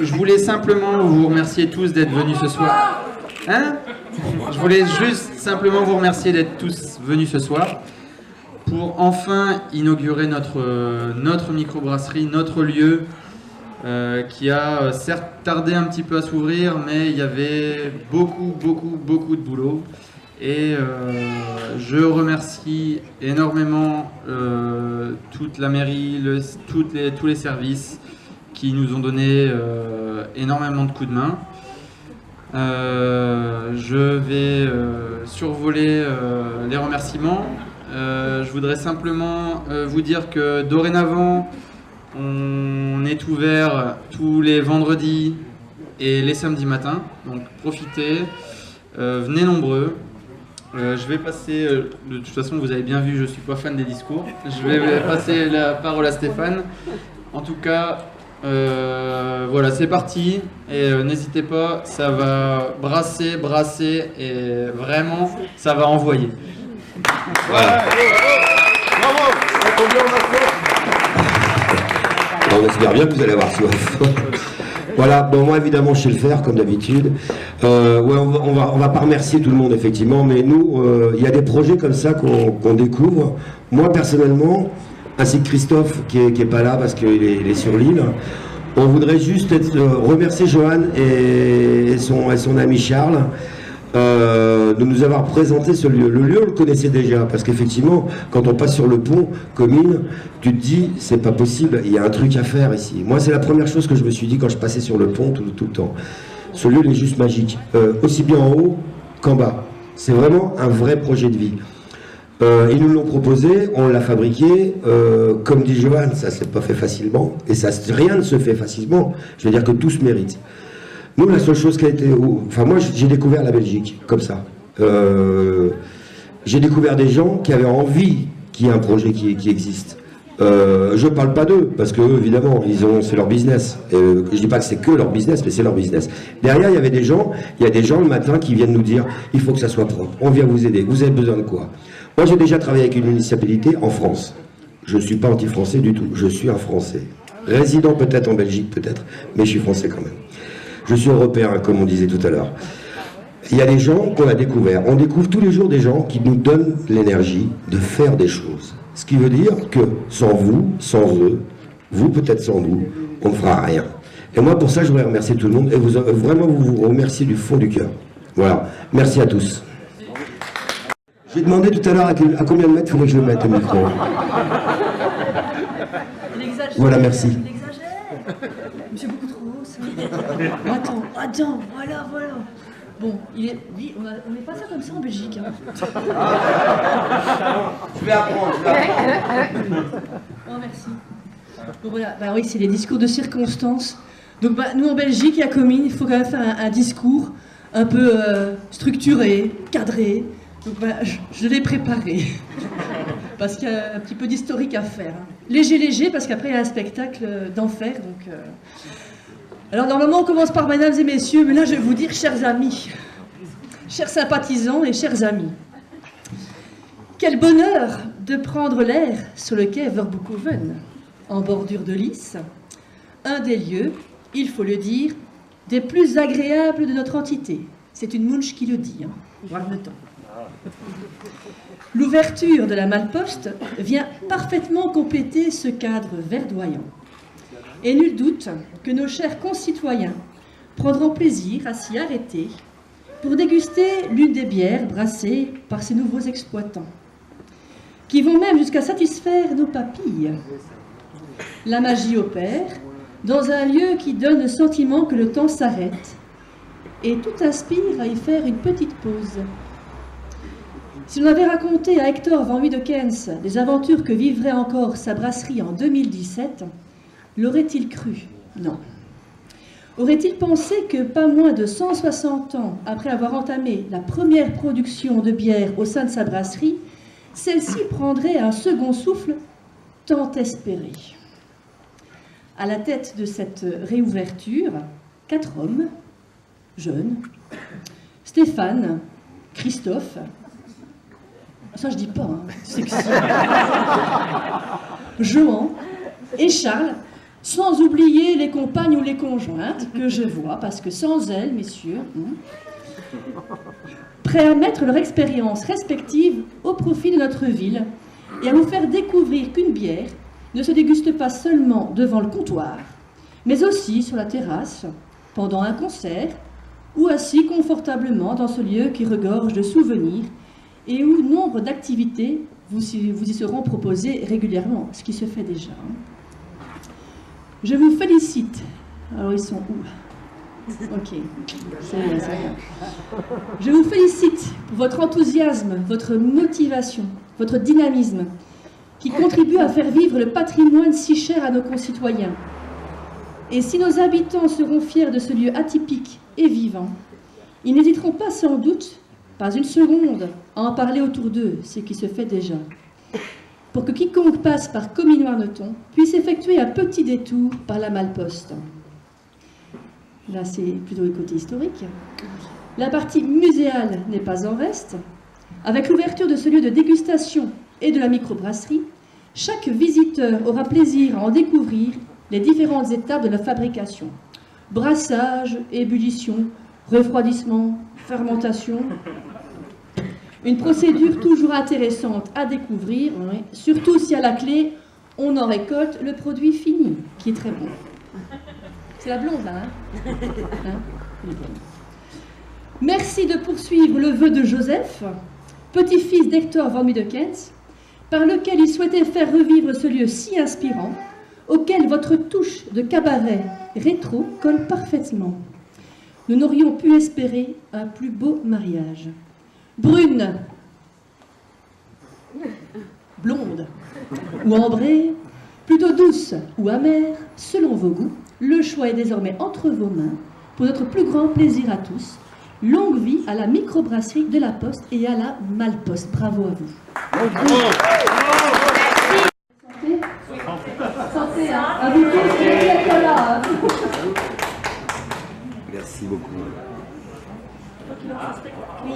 je voulais simplement vous remercier tous d'être venus ce soir. Hein? Je voulais juste simplement vous remercier d'être tous venus ce soir pour enfin inaugurer notre microbrasserie, notre lieu qui a certes tardé un petit peu à s'ouvrir, mais il y avait beaucoup de boulot. Et je remercie énormément toute la mairie, tous les services qui nous ont donné énormément de coups de main. Je vais survoler les remerciements. Je voudrais simplement vous dire que dorénavant, on est ouvert tous les vendredis et les samedis matins. Donc profitez, venez nombreux. Je vais passer, de toute façon vous avez bien vu, je ne suis pas fan des discours. Je vais passer la parole à Stéphane. En tout cas, voilà, c'est parti. Et n'hésitez pas, ça va brasser et vraiment, ça va envoyer. Voilà. On espère bien que vous allez avoir soif. Voilà, bon, moi évidemment je sais le faire comme d'habitude. Ouais, on va pas remercier tout le monde effectivement, mais nous, il y a des projets comme ça qu'on découvre. Moi personnellement, ainsi que Christophe qui est pas là parce qu'il est sur l'île, on voudrait juste remercier Johan et son ami Charles de nous avoir présenté ce lieu. Le lieu on le connaissait déjà parce qu'effectivement quand on passe sur le pont Comines, tu te dis c'est pas possible, il y a un truc à faire ici. Moi c'est la première chose que je me suis dit quand je passais sur le pont tout le temps. Ce lieu il est juste magique, aussi bien en haut qu'en bas. C'est vraiment un vrai projet de vie. Ils nous l'ont proposé, on l'a fabriqué, comme dit Johan, ça s'est pas fait facilement et rien ne se fait facilement. Je veux dire que tout se mérite. Nous, la seule chose qui a été... Enfin, moi, j'ai découvert la Belgique, comme ça. J'ai découvert des gens qui avaient envie qu'il y ait un projet qui existe. Je ne parle pas d'eux, parce qu'eux, évidemment, c'est leur business. Je ne dis pas que c'est que leur business, mais c'est leur business. Derrière, il y a des gens le matin qui viennent nous dire « Il faut que ça soit propre, on vient vous aider, vous avez besoin de quoi ?» Moi, j'ai déjà travaillé avec une municipalité en France. Je ne suis pas anti-français du tout, je suis un Français. Résident peut-être en Belgique, peut-être, mais je suis français quand même. Je suis européen, comme on disait tout à l'heure. Il y a des gens qu'on a découverts. On découvre tous les jours des gens qui nous donnent l'énergie de faire des choses. Ce qui veut dire que sans vous, sans eux, vous peut-être sans nous, on ne fera rien. Et moi, pour ça, je voudrais remercier tout le monde et vraiment vous remercier du fond du cœur. Voilà. Merci à tous. J'ai demandé tout à l'heure à combien de mètres il faudrait que je mette le micro. Voilà, merci. C'est beaucoup trop haut, ça. Attends, voilà. Bon, on n'est pas ça comme ça en Belgique. Hein. Je vais apprendre. Oh, merci. Bon, voilà, bah oui, c'est les discours de circonstance. Donc, nous en Belgique et à Comines, il faut quand même faire un discours un peu structuré, cadré. Donc, je l'ai préparé. Parce qu'il y a un petit peu d'historique à faire. Hein. Léger, parce qu'après il y a un spectacle d'enfer. Donc, Alors normalement on commence par mesdames et messieurs, mais là je vais vous dire chers amis, chers sympathisants et chers amis. Quel bonheur de prendre l'air sur le quai Verboeckhoven, en bordure de Lys, un des lieux, il faut le dire, des plus agréables de notre entité. C'est une Munch qui le dit, hein. Voir le temps. L'ouverture de la Malle-Poste vient parfaitement compléter ce cadre verdoyant. Et nul doute que nos chers concitoyens prendront plaisir à s'y arrêter pour déguster l'une des bières brassées par ces nouveaux exploitants, qui vont même jusqu'à satisfaire nos papilles. La magie opère dans un lieu qui donne le sentiment que le temps s'arrête et tout inspire à y faire une petite pause. Si l'on avait raconté à Hector Van Wiedekens les aventures que vivrait encore sa brasserie en 2017, l'aurait-il cru? Non. Aurait-il pensé que pas moins de 160 ans après avoir entamé la première production de bière au sein de sa brasserie, celle-ci prendrait un second souffle tant espéré? À la tête de cette réouverture, 4 hommes, jeunes, Stéphane, Christophe, ça je dis pas, hein, sexy, Johan et Charles, Sans oublier les compagnes ou les conjointes que je vois, parce que sans elles, messieurs, prêts à mettre leur expérience respective au profit de notre ville et à vous faire découvrir qu'une bière ne se déguste pas seulement devant le comptoir, mais aussi sur la terrasse, pendant un concert, ou assis confortablement dans ce lieu qui regorge de souvenirs et où nombre d'activités vous y seront proposées régulièrement, ce qui se fait déjà. Je vous félicite. Alors ils sont où? Ok, c'est bien, c'est bien. Je vous félicite pour votre enthousiasme, votre motivation, votre dynamisme, qui contribue à faire vivre le patrimoine si cher à nos concitoyens. Et si nos habitants seront fiers de ce lieu atypique et vivant, ils n'hésiteront pas sans doute, pas une seconde, à en parler autour d'eux, ce qui se fait déjà, pour que quiconque passe par Comines-Warneton puisse effectuer un petit détour par la Malle-Poste. Là, c'est plutôt le côté historique. La partie muséale n'est pas en reste. Avec l'ouverture de ce lieu de dégustation et de la microbrasserie, chaque visiteur aura plaisir à en découvrir les différentes étapes de la fabrication. Brassage, ébullition, refroidissement, fermentation. Une procédure toujours intéressante à découvrir, oui, surtout si à la clé, on en récolte le produit fini, qui est très bon. C'est la blonde, là, hein, Elle est blonde. Merci de poursuivre le vœu de Joseph, petit-fils d'Hector van Midekens, par lequel il souhaitait faire revivre ce lieu si inspirant, auquel votre touche de cabaret rétro colle parfaitement. Nous n'aurions pu espérer un plus beau mariage. Brune, blonde ou ambrée, plutôt douce ou amère, selon vos goûts, le choix est désormais entre vos mains pour notre plus grand plaisir à tous. Longue vie à la microbrasserie de la Poste et à la Malle-Poste. Bravo à vous. Santé. Santé, hein. À vous tous qui êtes là. Merci beaucoup. Oui.